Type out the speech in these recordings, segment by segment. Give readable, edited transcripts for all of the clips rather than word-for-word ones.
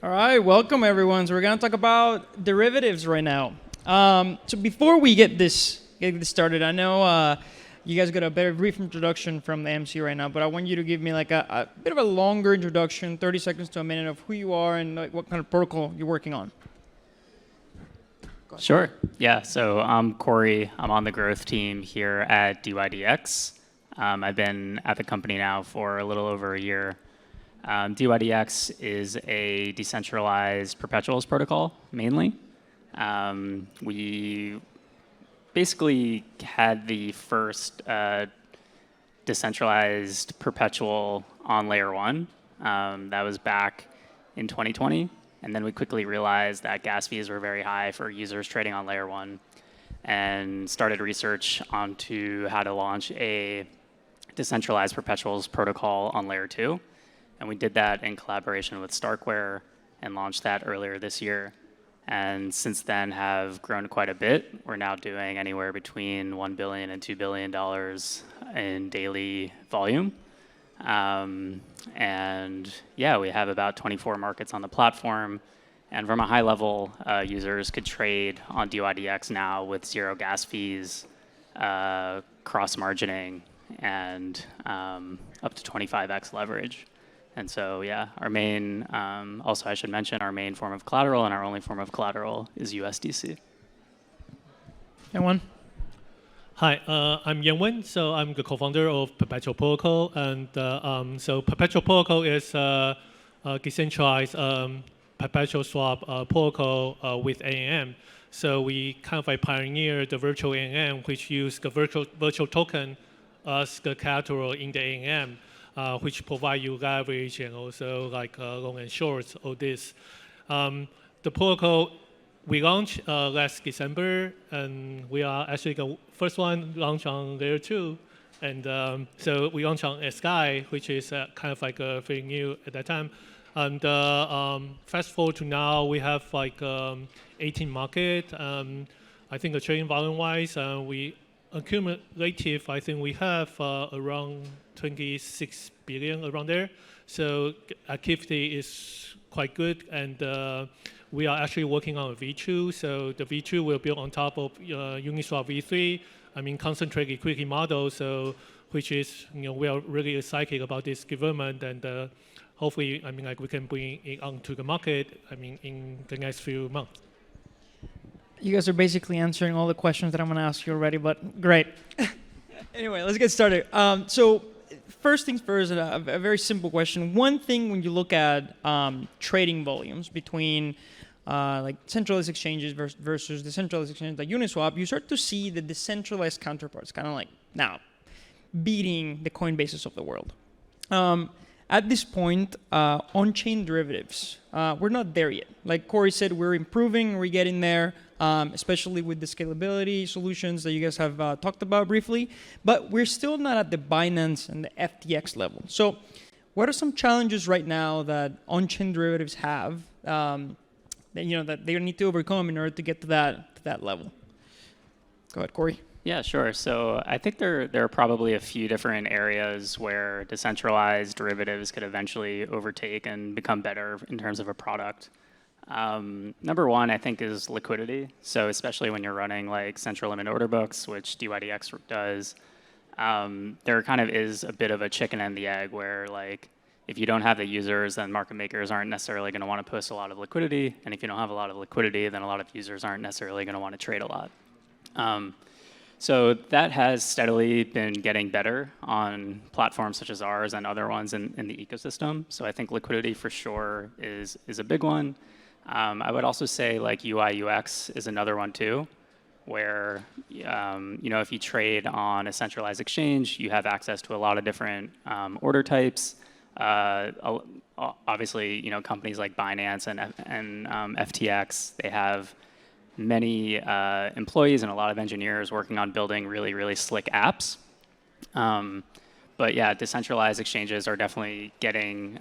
All right, welcome everyone. So we're gonna talk about derivatives right now. So before we get this started, I know you guys got a very brief introduction from the MC right now, but I want you to give me like a bit of a longer introduction, 30 seconds to a minute of who you are and like what kind of protocol you're working on. Sure. Yeah. So I'm Corey. I'm on the growth team here at dYdX. I've been at the company now for a little over a year. dYdX is a decentralized perpetuals protocol, mainly. We basically had the first decentralized perpetual on layer 1. That was back in 2020. And then we quickly realized that gas fees were very high for users trading on layer 1 and started research onto how to launch a decentralized perpetuals protocol on layer 2. And we did that in collaboration with Starkware and launched that earlier this year. And since then have grown quite a bit. We're now doing anywhere between $1 billion and $2 billion in daily volume. And yeah, we have about 24 markets on the platform. And from a high level, users could trade on dYdX now with 0 gas fees, cross-margining, and up to 25x leverage. And so, yeah, our main, also I should mention, our main form of collateral and our only form of collateral is USDC. Yenwen? Hi, I'm Yenwen. So I'm the co-founder of Perpetual Protocol. And so Perpetual Protocol is a decentralized perpetual swap protocol with AMM. So we kind of like pioneered the virtual AMM, which use the virtual token as the collateral in the AMM. Which provide you leverage and also like long and shorts, all this. The protocol we launched last December, and we are actually the first one launched on layer 2. And so we launched on Sky, which is kind of like very new at that time. And fast forward to now, we have like 18 market. I think the trading volume-wise, we accumulative, I think we have around 26 billion around there. So activity is quite good, and we are actually working on a V2. So the V2 will build on top of Uniswap V3. I mean, concentrate liquidity model. So which is, we are really excited about this development, and hopefully, I mean, like we can bring it onto the market. I mean, in the next few months. You guys are basically answering all the questions that I'm going to ask you already, but great. Anyway, let's get started. So first things first, a very simple question. One thing when you look at trading volumes between like centralized exchanges versus decentralized exchanges like Uniswap, you start to see the decentralized counterparts kind of like now beating the Coinbases of the world. At this point, on-chain derivatives, we're not there yet. Like Corey said, we're improving, we're getting there. Especially with the scalability solutions that you guys have talked about briefly, but we're still not at the Binance and the FTX level. So what are some challenges right now that on-chain derivatives have that they need to overcome in order to get to that level? Go ahead, Corey. Yeah, sure. So I think there are probably a few different areas where decentralized derivatives could eventually overtake and become better in terms of a product. Number one, I think, is liquidity. So especially when you're running like central limit order books, which dYdX does, there kind of is a bit of a chicken and the egg where like if you don't have the users, then market makers aren't necessarily going to want to post a lot of liquidity. And if you don't have a lot of liquidity, then a lot of users aren't necessarily going to want to trade a lot. So that has steadily been getting better on platforms such as ours and other ones in the ecosystem. So I think liquidity for sure is a big one. I would also say like UI UX is another one too, where if you trade on a centralized exchange, you have access to a lot of different order types. Obviously, companies like Binance and FTX, they have many employees and a lot of engineers working on building really, really slick apps. But yeah, decentralized exchanges are definitely getting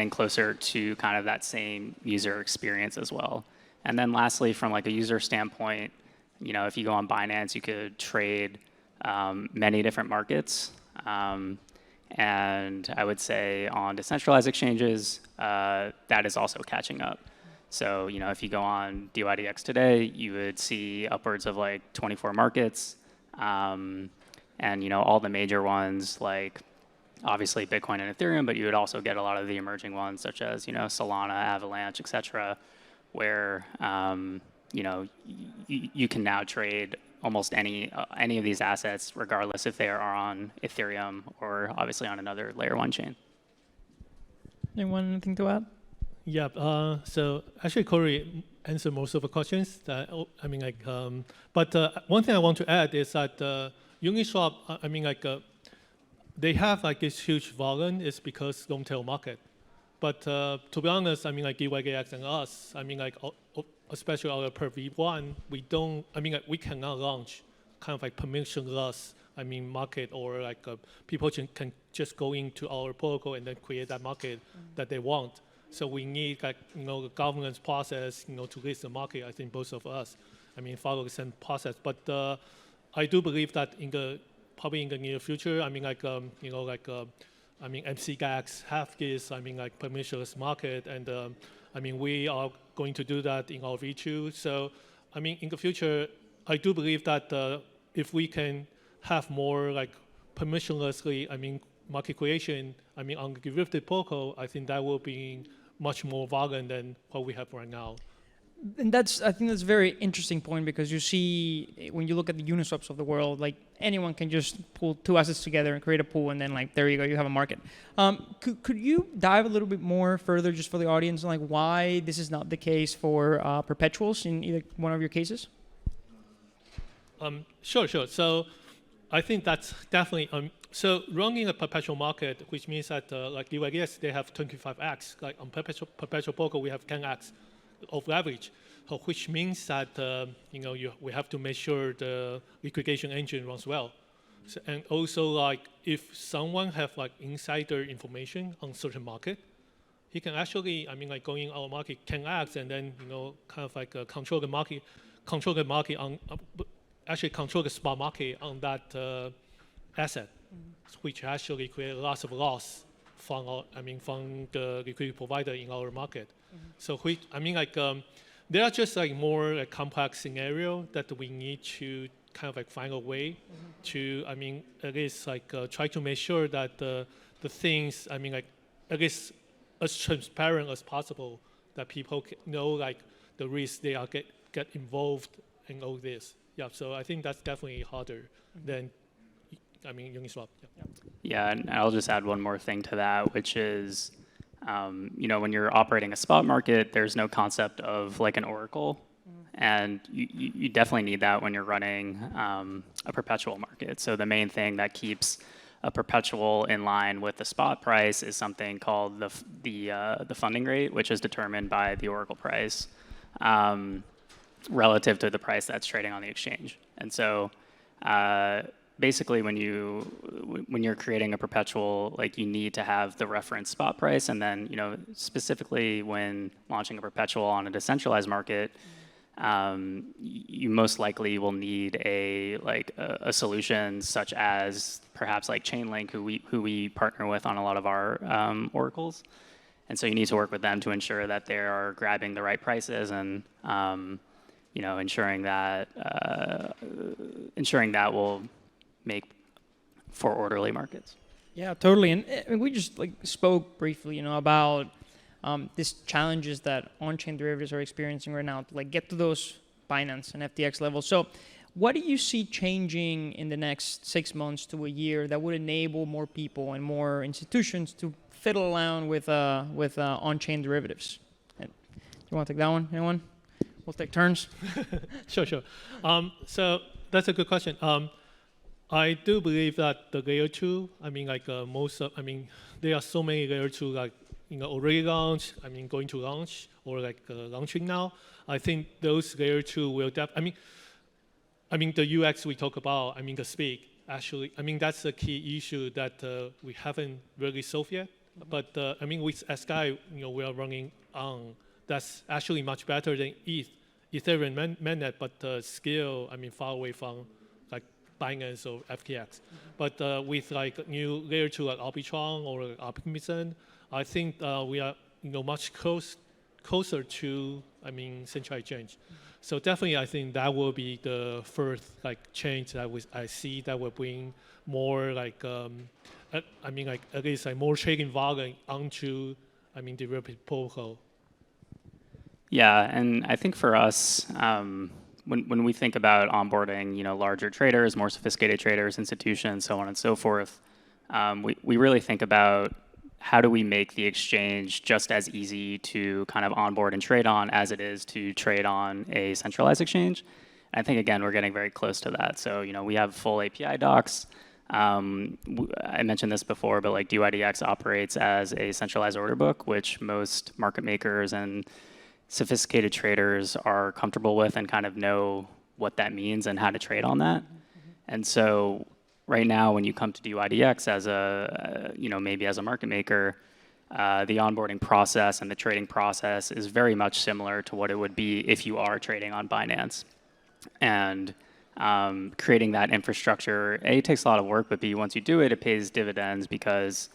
closer to kind of that same user experience as well. And then lastly, from like a user standpoint, if you go on Binance, you could trade many different markets. And I would say on decentralized exchanges, that is also catching up. So, if you go on dYdX today, you would see upwards of like 24 markets. And, all the major ones like obviously Bitcoin and Ethereum, but you would also get a lot of the emerging ones such as, Solana, Avalanche, et cetera, where, you can now trade almost any of these assets, regardless if they are on Ethereum or obviously on another layer 1 chain. Anyone, anything to add? Yeah. So actually, Corey answered most of the questions. But one thing I want to add is that Uniswap, they have like this huge volume is because long tail market. But to be honest, dYdX and us, especially our per V1, we cannot launch kind of like permissionless, market, or people can just go into our protocol and then create that market that they want. So we need the governance process, to list the market. I think both of us, follow the same process. But I do believe that probably in the near future, MCGAX have this, permissionless market, and we are going to do that in our V2. So, in the future, I do believe that if we can have more permissionlessly, market creation, on the derivative protocol, I think that will be much more volume than what we have right now. And I think that's a very interesting point, because you see, when you look at the Uniswaps of the world, like anyone can just pull two assets together and create a pool, and then there you go, you have a market. Could you dive a little bit more further, just for the audience, on why this is not the case for perpetuals in either one of your cases? Sure. So I think that's definitely so running a perpetual market, which means that dYdX, they have 25x. Like on perpetual protocol, we have 10x of leverage, which means that we have to make sure the liquidation engine runs well. So, and also if someone have insider information on certain market, he can actually go in our market 10x and then kind of control the market on actually control the spot market on that asset, which actually create lots of loss from from the liquidity provider in our market. So there are just more complex scenario that we need to kind of find a way to at least try to make sure that the things at least as transparent as possible, that people know the risk they are get involved in all this. Yeah, so I think that's definitely harder than Uniswap. Yeah, and I'll just add one more thing to that, which is, when you're operating a spot market, there's no concept of an oracle, and you definitely need that when you're running a perpetual market. So the main thing that keeps a perpetual in line with the spot price is something called the funding rate, which is determined by the oracle price relative to the price that's trading on the exchange. And so basically, when you're creating a perpetual, you need to have the reference spot price, and then specifically when launching a perpetual on a decentralized market, you most likely will need a solution such as perhaps Chainlink, who we partner with on a lot of our oracles, and so you need to work with them to ensure that they are grabbing the right prices and ensuring that will make for orderly markets. Yeah, totally. And we just spoke briefly, about these challenges that on-chain derivatives are experiencing right now to get to those Binance and FTX levels. So what do you see changing in the next 6 months to a year that would enable more people and more institutions to fiddle around with on-chain derivatives? And you want to take that one, anyone? We'll take turns. Sure. So that's a good question. I do believe that the layer 2, there are so many layer 2 already launched, going to launch, or launching now. I think those layer 2 will the UX we talk about, the speed, actually, that's the key issue that we haven't really solved yet. But with Sky, we are running on. That's actually much better than Ethereum Mainnet, but scale, far away from Binance or FTX. But with like new layer 2 like Arbitron or like Optimism, I think we are much closer to centralized exchange. So definitely, I think that will be the first like change that I see that will bring more like at least like more trading volume onto derivative protocol. Yeah, and I think for us, when we think about onboarding, larger traders, more sophisticated traders, institutions, so on and so forth, we really think about how do we make the exchange just as easy to kind of onboard and trade on as it is to trade on a centralized exchange. And I think, again, we're getting very close to that. So, we have full API docs. I mentioned this before, but like dYdX operates as a centralized order book, which most market makers and sophisticated traders are comfortable with and kind of know what that means and how to trade on that. And so right now, when you come to dYdX as maybe as a market maker, the onboarding process and the trading process is very much similar to what it would be if you are trading on Binance. And creating that infrastructure, A, takes a lot of work, but B, once you do it, it pays dividends because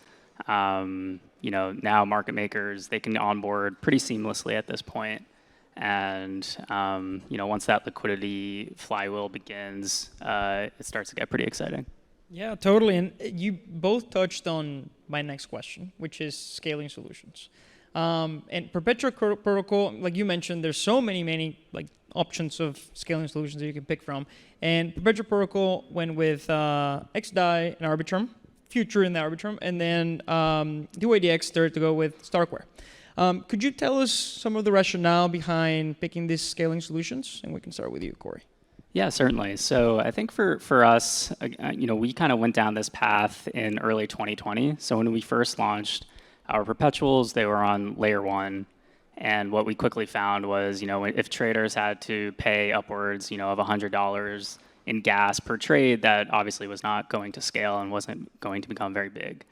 now market makers, they can onboard pretty seamlessly at this point. And once that liquidity flywheel begins, it starts to get pretty exciting. Yeah, totally. And you both touched on my next question, which is scaling solutions. And Perpetual protocol, like you mentioned, there's so many like options of scaling solutions that you can pick from. And Perpetual protocol went with XDAI and Arbitrum, Future in the Arbitrum, and then dYdX started to go with Starkware. Could you tell us some of the rationale behind picking these scaling solutions? And we can start with you, Corey. Yeah, certainly. So I think for us, we kind of went down this path in early 2020. So when we first launched our perpetuals, they were on layer 1. And what we quickly found was, if traders had to pay upwards, of $100 in gas per trade, that obviously was not going to scale and wasn't going to become very big.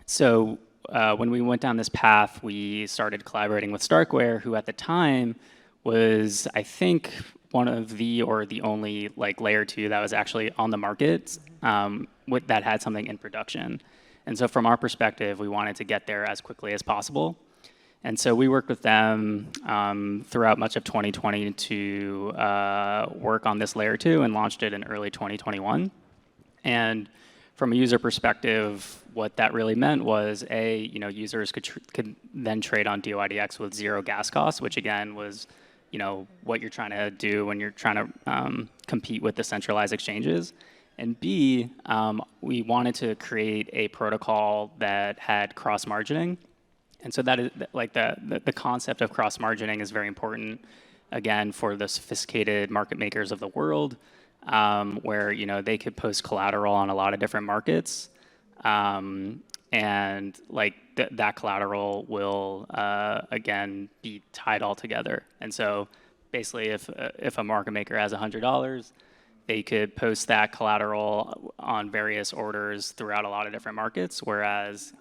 So when we went down this path, we started collaborating with Starkware, who at the time was, I think, one of the only like layer 2 that was actually on the market that had something in production. And so from our perspective, we wanted to get there as quickly as possible. And so we worked with them throughout much of 2020 to work on this layer 2 and launched it in early 2021. And from a user perspective, what that really meant was, users could then trade on dYdX with 0 gas costs, which again was what you're trying to do when you're trying to compete with the centralized exchanges. And B, we wanted to create a protocol that had cross-margining. And so that is like the concept of cross-margining is very important, again, for the sophisticated market makers of the world, where they could post collateral on a lot of different markets. And like that collateral will, again, be tied all together. And so basically, if a market maker has $100, they could post that collateral on various orders throughout a lot of different markets, whereas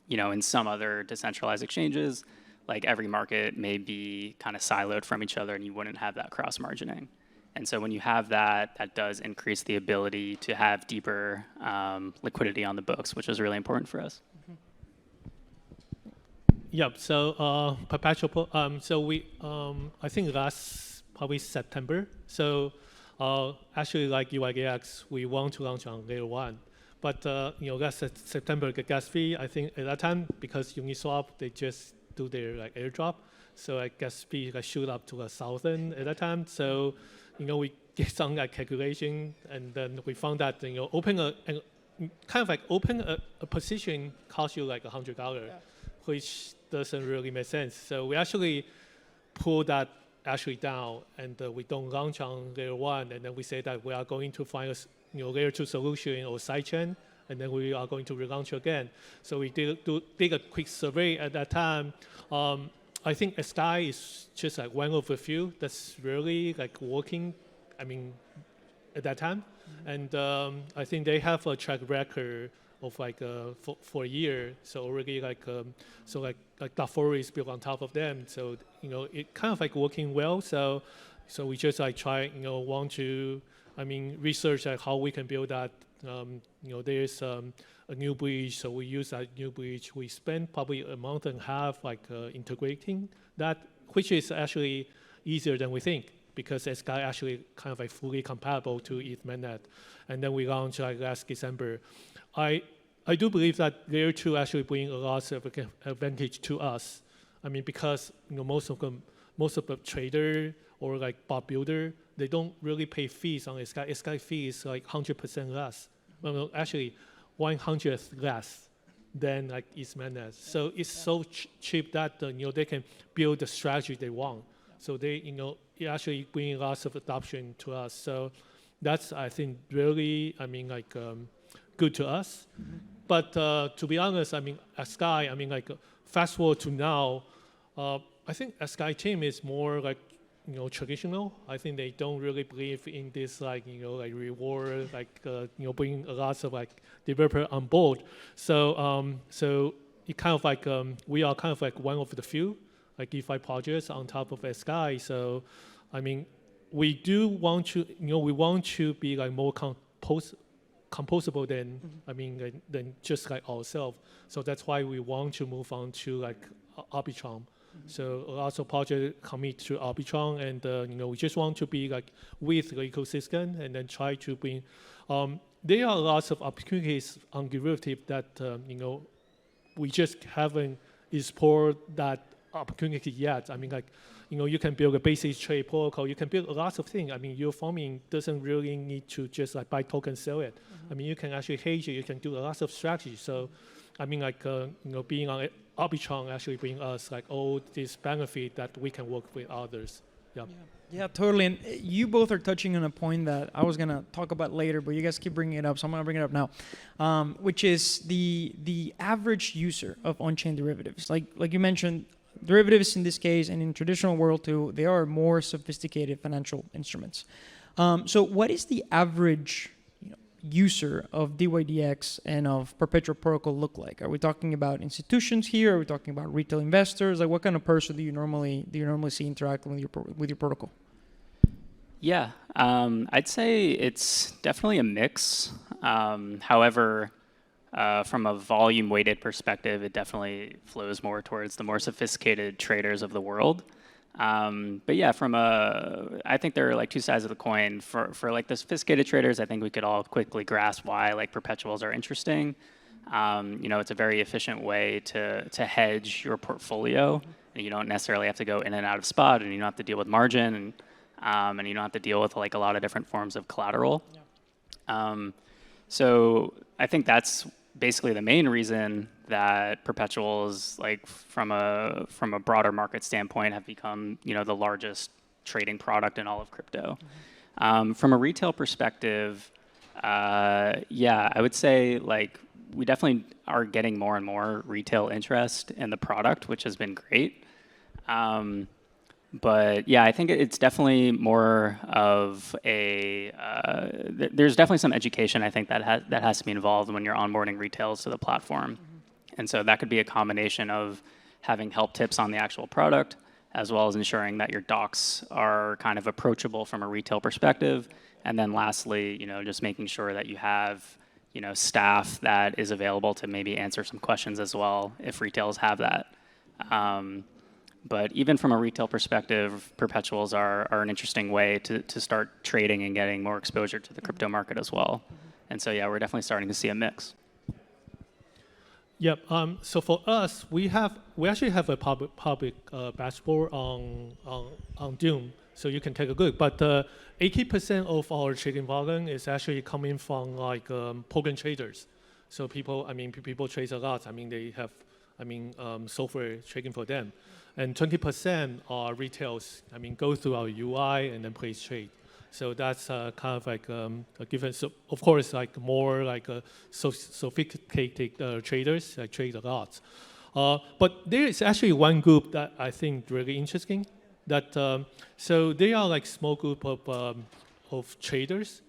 in some other decentralized exchanges, like every market may be kind of siloed from each other and you wouldn't have that cross-margining. And so when you have that, that does increase the ability to have deeper liquidity on the books, which is really important for us. Yep. So Perpetual. So we, I think last probably September. So actually, like dYdX, we want to launch on layer 1. But last September, the gas fee, I think at that time, because Uniswap, they just do their like airdrop. So I gas fee like shoot up to 1,000 at that time. So we did some like calculation, and then we found that open a position costs you like $100, which doesn't really make sense. So we actually pull that actually down, and we don't launch on layer 1, and then we say that we are going to find a layer 2 solution or sidechain, and then we are going to relaunch again. So we did a quick survey at that time. I think XDAI is just like one of the few that's really like working, at that time. And I think they have a track record of like for a year. So already like, that forward is built on top of them. So, it kind of like working well. So we just like try, want to I mean, research like how we can build that. There's a new bridge, so we use that new bridge. We spend probably a month and a half integrating that, which is actually easier than we think because SKY actually kind of like fully compatible to ETH mainnet. And then we launched like last December. I do believe that layer 2 actually bring a lot of advantage to us. I mean, because most of the trader or like bot builder, they don't really pay fees on SKY. SKY fee is like 100% less. Well, actually, 100th less than like ETH mainnet. So it's so cheap that they can build the strategy they want. So they it actually bring lots of adoption to us. So that's I think really good to us. Mm-hmm. But to be honest, I mean, at Sky, fast forward to now, I think at Sky team is more like, traditional. I think they don't really believe in this reward, bring a lot of developer on board. So it kind of we are kind of one of the few DeFi projects on top of Sky. So, I mean, we do want to, we want to be more composable than than just ourselves. So that's why we want to move on to Arbitrum. Mm-hmm. So lots of projects commit to Arbitrum, and we just want to be with the ecosystem and then try to bring. There are lots of opportunities on derivative that we just haven't explored that opportunity yet. I mean, you can build a basic trade protocol. You can build lots of things. I mean, your farming doesn't really need to just buy token, sell it. Mm-hmm. I mean, you can actually hedge it. You can do lots of strategies. So, I mean, being on Arbitrum actually bring us all this benefit that we can work with others. Yeah. Yeah, totally. And you both are touching on a point that I was gonna talk about later, but you guys keep bringing it up, so I'm gonna bring it up now, which is the average user of on-chain derivatives. Like you mentioned, derivatives in this case, and in traditional world too, they are more sophisticated financial instruments. So what is the average user of dYdX and of Perpetual protocol look like? Are we talking about institutions here? Are we talking about retail investors? What kind of person do you normally see interacting with your protocol? Yeah, I'd say it's definitely a mix. However, from a volume-weighted perspective, it definitely flows more towards the more sophisticated traders of the world. But yeah, I think there are two sides of the coin. For the sophisticated traders, I think we could all quickly grasp why perpetuals are interesting. It's a very efficient way to hedge your portfolio, and you don't necessarily have to go in and out of spot, and you don't have to deal with margin, and you don't have to deal with a lot of different forms of collateral. Yeah. So I think that's basically the main reason that perpetuals, from a broader market standpoint, have become the largest trading product in all of crypto. Mm-hmm. From a retail perspective, yeah, I would say we definitely are getting more and more retail interest in the product, which has been great. But yeah, I think it's definitely more of there's definitely some education I think that has to be involved when you're onboarding retails to the platform. Mm-hmm. And so that could be a combination of having help tips on the actual product, as well as ensuring that your docs are kind of approachable from a retail perspective. And then lastly, just making sure that you have, staff that is available to maybe answer some questions as well if retails have that. But even from a retail perspective, perpetuals are an interesting way to start trading and getting more exposure to the crypto market as well. And so, yeah, we're definitely starting to see a mix. Yep. So for us, we actually have a public dashboard on Doom, so you can take a look. But 80% of our trading volume is actually coming from program traders. So people trade a lot. They have software trading for them. And 20% are retails. Go through our UI and then place trade. So that's kind of a given. So of course, more sophisticated traders trade a lot. But there is actually one group that I think really interesting. That so they are small group of traders.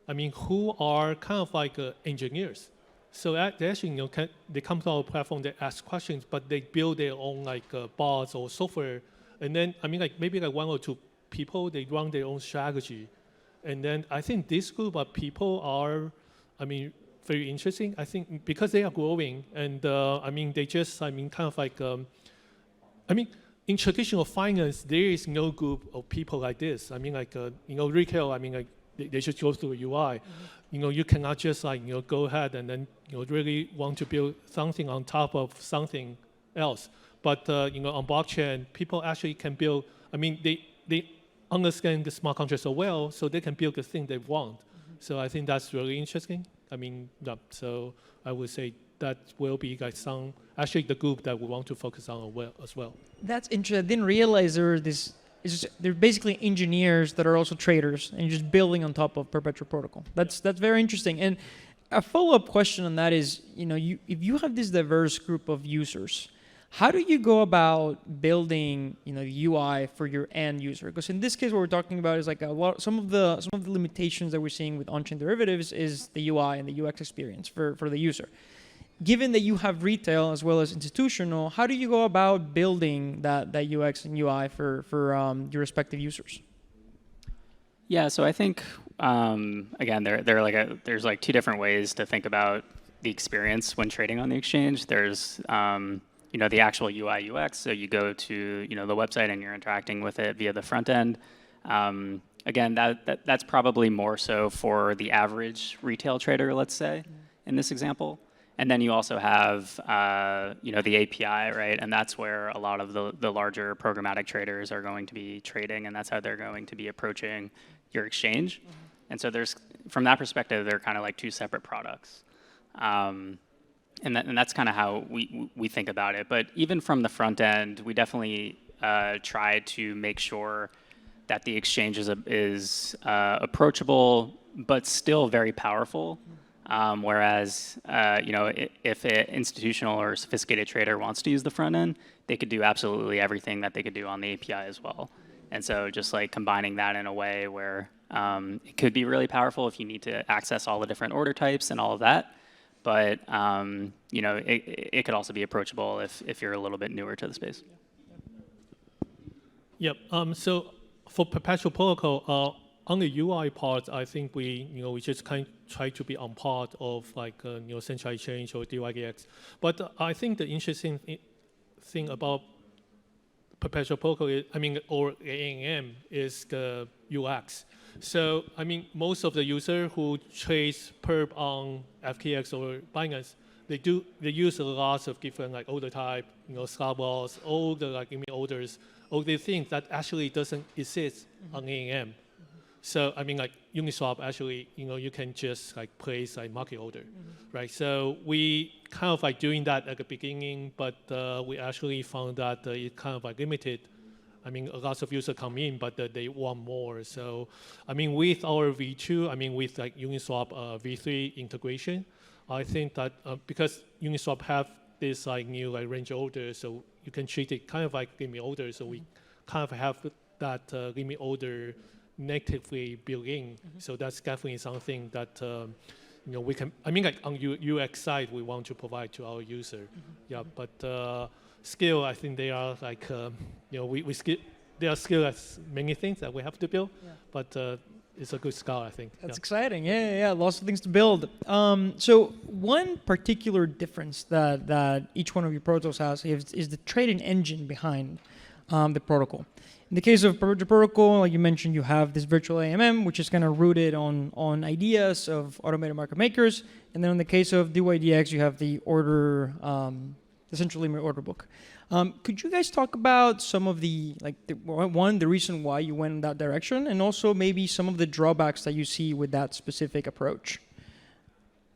Who are kind of engineers. So they actually they come to our platform, they ask questions, but they build their own bots or software, and then maybe one or two people, they run their own strategy, And then I think this group of people are, I mean, very interesting. I think because they are growing, and I mean, they just, I mean, kind of like, I mean, in traditional finance, there is no group of people like this. I mean, like, you know, retail, I mean, like, they should go through a UI. You know, you cannot just like, you know, go ahead and then, you know, really want to build something on top of something else. But, you know, on blockchain, people actually can build, I mean, they understand the smart contract so well, so they can build the thing they want. So I think that's really interesting. I mean, yeah, so I would say that will be like some, actually the group that we want to focus on as well. That's interesting. I didn't realize there were this. They're basically engineers that are also traders and just building on top of Perpetual protocol. That's very interesting. And a follow-up question on that is, you know, if you have this diverse group of users, how do you go about building, you know, UI for your end user? Because in this case, what we're talking about is like some of the limitations that we're seeing with on-chain derivatives is the UI and the UX experience for the user. Given that you have retail as well as institutional, how do you go about building that UX and UI for your respective users? Yeah, so I think again, there's like two different ways to think about the experience when trading on the exchange. There's you know, the actual UI UX. So you go to, you know, the website and you're interacting with it via the front end. Again, that's probably more so for the average retail trader, let's say, in this example. And then you also have, you know, the API, right? And that's where a lot of the larger programmatic traders are going to be trading, and that's how they're going to be approaching your exchange. And so there's, from that perspective, they're kind of like two separate products. And that's kind of how we think about it. But even from the front end, we definitely try to make sure that the exchange is approachable, but still very powerful. Whereas, you know, if an institutional or sophisticated trader wants to use the front end, they could do absolutely everything that they could do on the API as well. And so just like combining that in a way where it could be really powerful if you need to access all the different order types and all of that. But, you know, it could also be approachable if you're a little bit newer to the space. Yep. So for Perpetual protocol, on the UI part, I think we just kind of try to be on part of like you know, central exchange or dYdX. But I think the interesting thing about Perpetual protocol is, I mean, or ANM is the UX. So I mean, most of the users who trade perp on FKX or Binance, they use a lot of different like order type, you know, stop loss, all the like orders, all the things that actually doesn't exist on ANM. So I mean, like Uniswap, actually, you know, you can just like place like market order, right? So we kind of like doing that at the beginning, but we actually found that it kind of like limited. I mean, a lot of users come in, but they want more. So I mean, with our V2, I mean, with like Uniswap V3 integration, I think that because Uniswap have this like new like range order, so you can treat it kind of like limit order. So we kind of have that limit order natively built in. So that's definitely something that you know, we can. I mean, like on UX side, we want to provide to our user. Yeah, but still, I think they are like you know, they are still as many things that we have to build. Yeah. But it's a good start, I think. That's exciting. Yeah. Lots of things to build. So one particular difference that each one of your protocols has is the trading engine behind the protocol. In the case of Perpetual protocol, like you mentioned, you have this virtual AMM, which is kind of rooted on ideas of automated market makers. And then in the case of dYdX, you have the order, the central limit order book. Could you guys talk about some of the reason why you went in that direction, and also maybe some of the drawbacks that you see with that specific approach?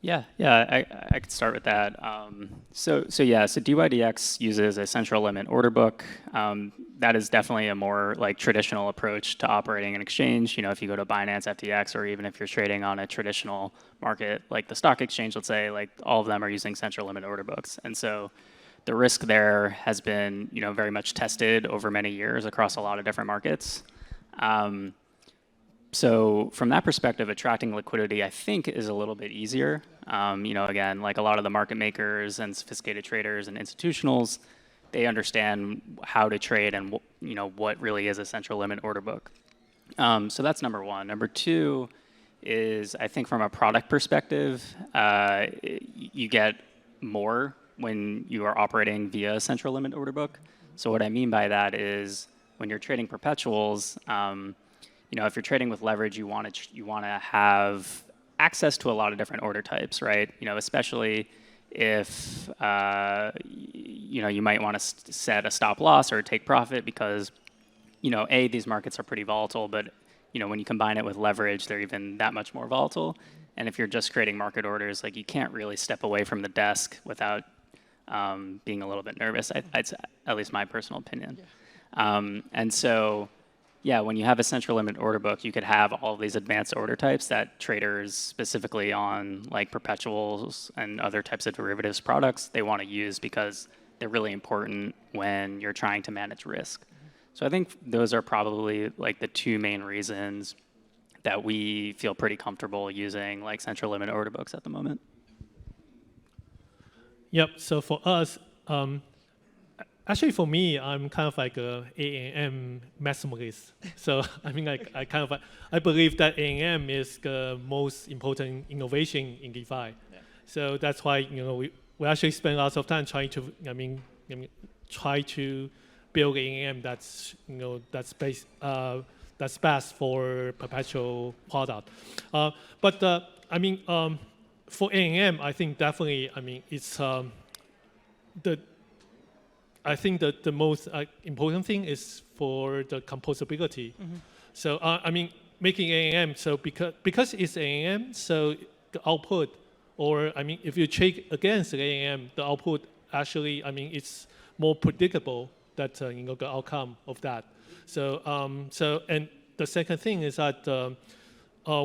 Yeah, I could start with that. So dYdX uses a central limit order book. That is definitely a more like traditional approach to operating an exchange. You know, if you go to Binance, FTX, or even if you're trading on a traditional market like the stock exchange, let's say, like all of them are using central limit order books. And so the risk there has been, you know, very much tested over many years across a lot of different markets. So from that perspective, attracting liquidity, I think, is a little bit easier. You know, again, like a lot of the market makers and sophisticated traders and institutionals, they understand how to trade and, you know, what really is a central limit order book. So that's number one. Number two is, I think from a product perspective, you get more when you are operating via a central limit order book. So what I mean by that is when you're trading perpetuals, if you're trading with leverage, you want to have access to a lot of different order types, right? Especially if you might want to set a stop loss or take profit because these markets are pretty volatile, but when you combine it with leverage, they're even that much more volatile. And if you're just creating market orders, like you can't really step away from the desk without being a little bit nervous. It's at least my personal opinion. Yeah. And so, when you have a central limit order book, you could have all of these advanced order types that traders specifically on like perpetuals and other types of derivatives products, they want to use because they're really important when you're trying to manage risk. So I think those are probably like the two main reasons that we feel pretty comfortable using like central limit order books at the moment. Yep. So for us, actually for me, I'm kind of like a ANM maximalist. So I mean, like I believe that ANM is the most important innovation in DeFi. Yeah. So that's why we actually spend lots of time trying to try to build ANM that's best for perpetual product. But for ANM, I think definitely, it's I think that the most important thing is for the composability. Mm-hmm. So making ANM, so because it's ANM, so the output, or if you check against the ANM, the output actually, it's more predictable that the outcome of that. So and the second thing is that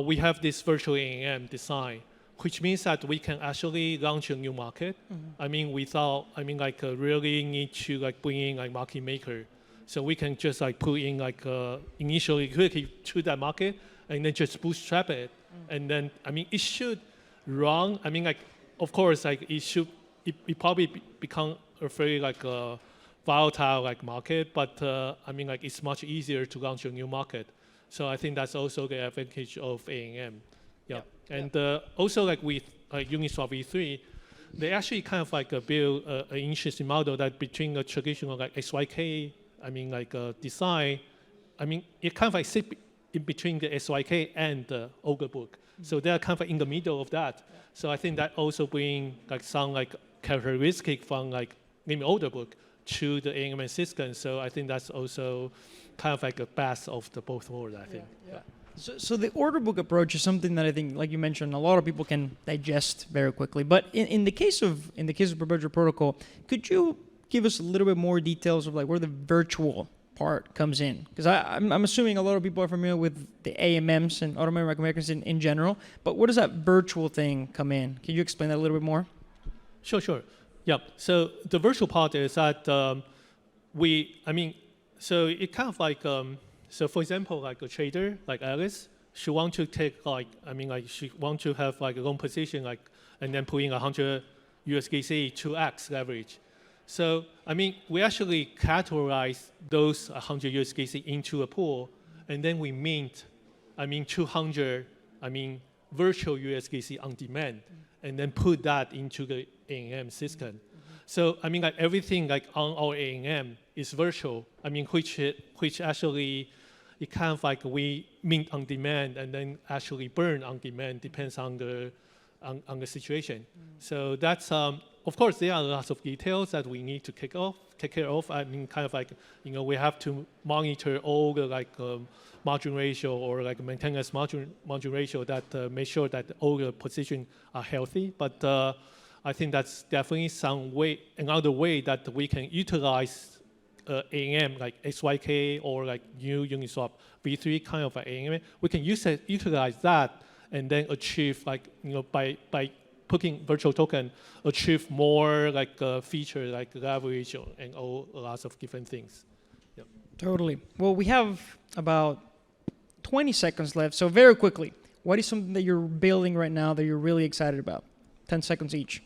we have this virtual ANM design, which means that we can actually launch a new market. Mm-hmm. Without really need to bring in market maker. So we can just put in initial liquidity to that market and then just bootstrap it. Mm-hmm. And then it should run. Of course it probably become a very volatile market, but it's much easier to launch a new market. So I think that's also the advantage of ANM. Yeah. And also with Uniswap v3, they actually kind of build an interesting model that between a traditional SYK, design, it kind of sit in between the SYK and the order book. Mm-hmm. So they're kind of in the middle of that. Yeah. So I think that also bring some characteristic from limit order book to the ANM system. So I think that's also kind of a best of the both worlds, I think. Yeah. So the order book approach is something that I think, like you mentioned, a lot of people can digest very quickly. But in the case of Perpetual Protocol, could you give us a little bit more details of where the virtual part comes in? Because I'm assuming a lot of people are familiar with the AMMs and automated market makers in general. But where does that virtual thing come in? Can you explain that a little bit more? Sure. Yeah. So the virtual part is that so it kind of so for example, a trader like Alice, she want to take she want to have a long position and then put in 100 USDC 2x leverage. So we actually categorize those 100 USDC into a pool, and then we mint 200 virtual USDC on demand, and then put that into the ANM system. Mm-hmm. So everything on our ANM is virtual. Which actually it kind of we mint on demand and then actually burn on demand, depends on the situation. Mm. So that's of course there are lots of details that we need to take care of. We have to monitor all the margin ratio or maintenance margin ratio that make sure that all the positions are healthy. But I think that's definitely another way that we can utilize ANM SYK or new Uniswap v3 kind of ANM. We can utilize that and then achieve by putting virtual token, achieve more feature leverage and all lots of different things. Yep. Totally. Well, we have about 20 seconds left, so very quickly, what is something that you're building right now that you're really excited about? 10 seconds each.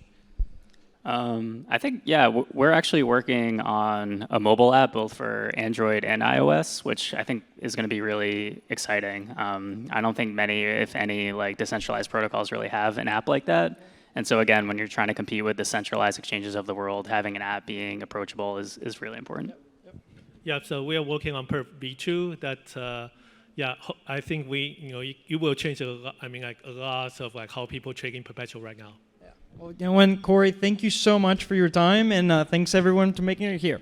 I think, yeah, we're actually working on a mobile app both for Android and iOS, which I think is going to be really exciting. I don't think many, if any, like decentralized protocols really have an app like that. And so again, when you're trying to compete with the centralized exchanges of the world, having an app being approachable is really important. Yeah, so we are working on Perp V2 that, yeah, I think it will change a lot, like a lot of like how people trading Perpetual right now. Well, Yenwen, Corey, thank you so much for your time, and thanks everyone for making it here.